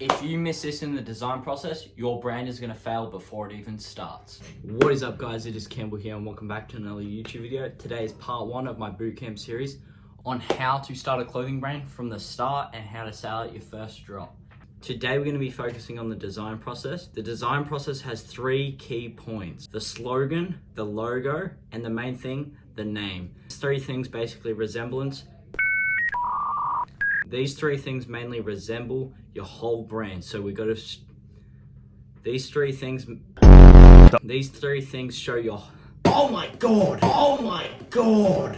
If you miss this in the design process, your brand is going to fail before it even starts. What is up, guys? It is Campbell here and welcome back to another YouTube video. Today is part 1 of my bootcamp series on how to start a clothing brand from the start and how to sell out your first drop. Today we're going to be focusing on the design process. The design process has 3 key points: the slogan, the logo, and the main thing, the name. These 3 things basically resemblance. These 3 things mainly resemble your whole brand. So we got to. These 3 things show your. Oh my god! Oh my god!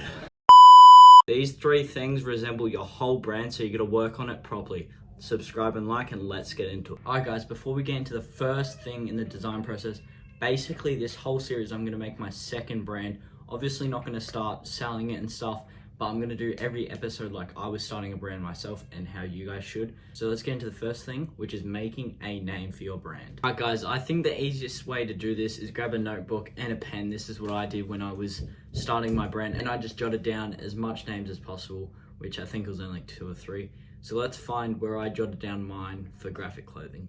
These 3 things resemble your whole brand, so you got to work on it properly. Subscribe and like, and let's get into it. Alright guys, before we get into the first thing in the design process, basically this whole series I'm going to make my second brand. Obviously not going to start selling it and stuff, but I'm going to do every episode like I was starting a brand myself and how you guys should. So let's get into the first thing, which is making a name for your brand. Alright guys, I think the easiest way to do this is grab a notebook and a pen. This is what I did when I was starting my brand, and I just jotted down as much names as possible, which I think was only like 2 or 3. So let's find where I jotted down mine for graphic clothing.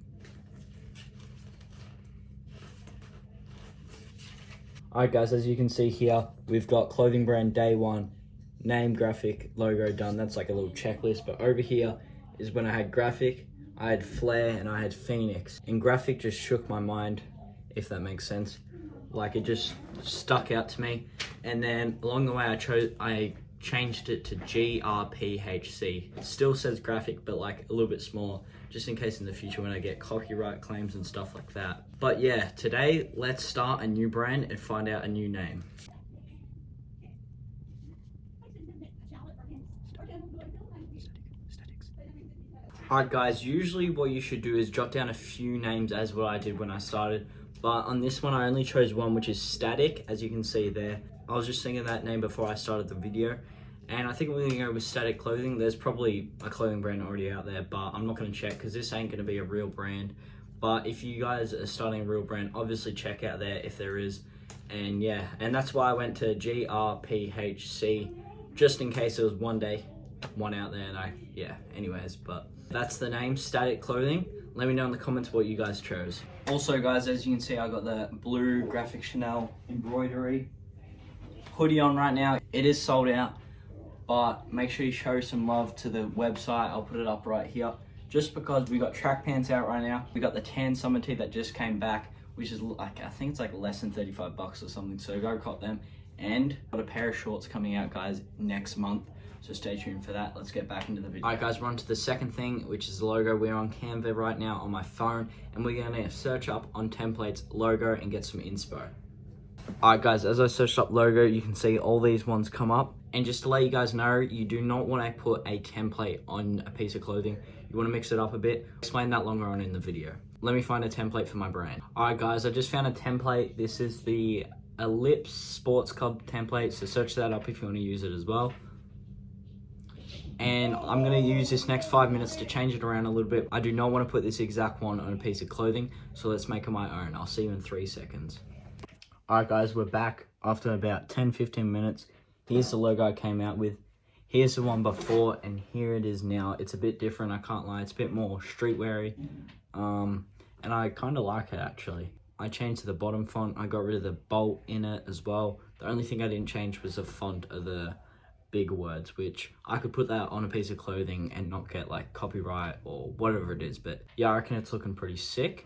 Alright guys, as you can see here, we've got clothing brand day 1, name, graphic, logo done. That's like a little checklist. But over here is when I had graphic, I had flare, and I had phoenix. And graphic just shook my mind, if that makes sense. Like it just stuck out to me. And then along the way I changed it to GRPHC. It still says graphic, but like a little bit smaller, just in case in the future when I get copyright claims and stuff like that. But yeah, today let's start a new brand and find out a new name. Alright guys, usually what you should do is jot down a few names as what I did when I started. But on this one I only chose one, which is Static, as you can see there. I was just thinking that name before I started the video, and I think we're gonna go with Static Clothing. There's probably a clothing brand already out there, but I'm not gonna check because this ain't gonna be a real brand. But if you guys are starting a real brand, obviously check out there if there is. And yeah, and that's why I went to GRPHC, just in case there was one out there, and anyways, but that's the name, Static Clothing. Let me know in the comments what you guys chose. Also guys, as you can see, I got the blue graphic Chanel embroidery hoodie on right now. It is sold out, but make sure you show some love to the website. I'll put it up right here, just because we got track pants out right now. We got the tan summer tee that just came back, which is like, I think it's like less than 35 bucks or something, so go cop them. And got a pair of shorts coming out guys next month, so stay tuned for that. Let's get back into the video. Alright guys, we're on to the second thing, which is the logo. We're on Canva right now on my phone, and we're gonna search up on templates logo and get some inspo. Alright guys, as I searched up logo, you can see all these ones come up. And just to let you guys know, you do not want to put a template on a piece of clothing. You want to mix it up a bit. I'll explain that longer on in the video. Let me find a template for my brand. Alright guys, I just found a template. This is the Ellipse Sports Club template, so search that up if you want to use it as well. And I'm going to use this next 5 minutes to change it around a little bit. I do not want to put this exact one on a piece of clothing, so let's make it my own. I'll see you in 3 seconds. Alright guys, we're back after about 10-15 minutes. Here's the logo I came out with. Here's the one before, and here it is now. It's a bit different, I can't lie. It's a bit more streetwear-y. And I kind of like it actually. I changed the bottom font. I got rid of the bolt in it as well. The only thing I didn't change was the font of the big words, which I could put that on a piece of clothing and not get like copyright or whatever it is. But yeah, I reckon it's looking pretty sick.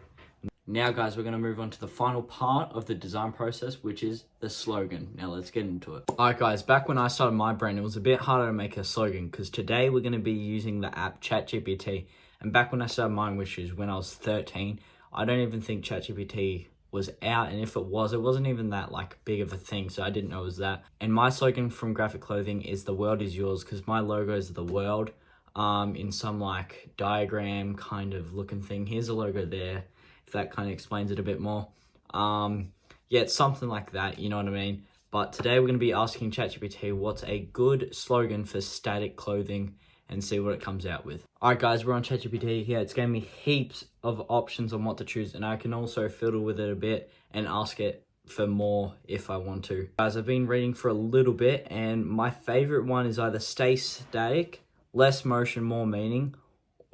Now guys, we're going to move on to the final part of the design process, which is the slogan. Now let's get into it. Alright guys, back when I started my brand, it was a bit harder to make a slogan, because today we're going to be using the app ChatGPT. And back when I started mine, which is when I was 13, I don't even think ChatGPT was out, and if it wasn't even that like big of a thing, so I didn't know it was that. And my slogan from graphic clothing is "The world is yours," because my logo is the world in some like diagram kind of looking thing. Here's a logo there, if that kind of explains it a bit more. Yeah, it's something like that, you know what I mean? But today we're going to be asking ChatGPT what's a good slogan for static clothing and see what it comes out with. Alright guys, we're on ChatGPT here. It's giving me heaps of options on what to choose, and I can also fiddle with it a bit and ask it for more if I want to. Guys, I've been reading for a little bit, and my favorite one is either stay static, less motion, more meaning,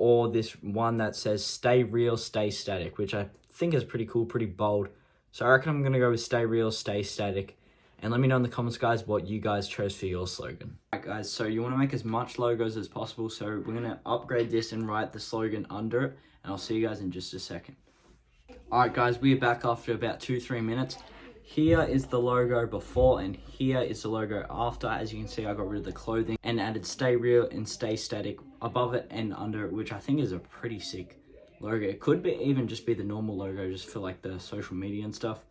or this one that says stay real, stay static, which I think is pretty cool, pretty bold. So I reckon I'm going to go with stay real, stay static. And let me know in the comments, guys, what you guys chose for your slogan. Alright, guys, so you want to make as much logos as possible. So we're going to upgrade this and write the slogan under it. And I'll see you guys in just a second. Alright, guys, we're back after about 2-3 minutes. Here is the logo before and here is the logo after. As you can see, I got rid of the clothing and added stay real and stay static above it and under it, which I think is a pretty sick logo. It could be even just be the normal logo just for like the social media and stuff.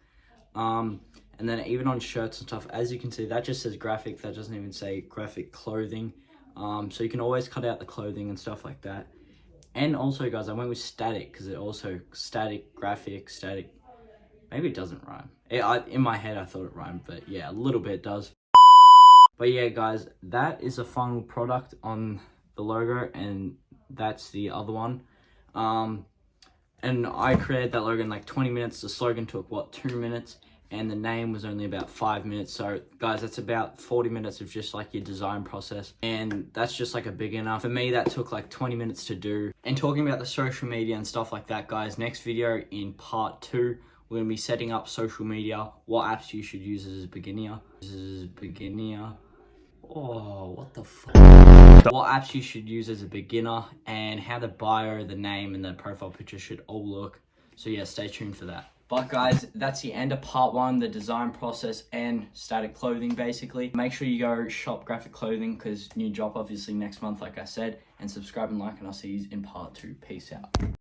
And then even on shirts and stuff, as you can see, that just says graphic. That doesn't even say graphic clothing. So you can always cut out the clothing and stuff like that. And also, guys, I went with static because it also static, graphic, static. Maybe it doesn't rhyme. In my head, I thought it rhymed, but yeah, a little bit does. But yeah, guys, that is the final product on the logo, and that's the other one. And I created that logo in like 20 minutes. The slogan took, what, 2 minutes? And the name was only about 5 minutes. So, guys, that's about 40 minutes of just like your design process. And that's just like a beginner. For me, that took like 20 minutes to do. And talking about the social media and stuff like that, guys, next video in part 2, we're going to be setting up social media, what apps you should use as a beginner. Oh, what the fuck? What apps you should use as a beginner and how the bio, the name, and the profile picture should all look. So yeah, stay tuned for that. But guys, that's the end of part 1, the design process and static clothing basically. Make sure you go shop graphic clothing because new drop obviously next month like I said. And subscribe and like, and I'll see you in part 2. Peace out.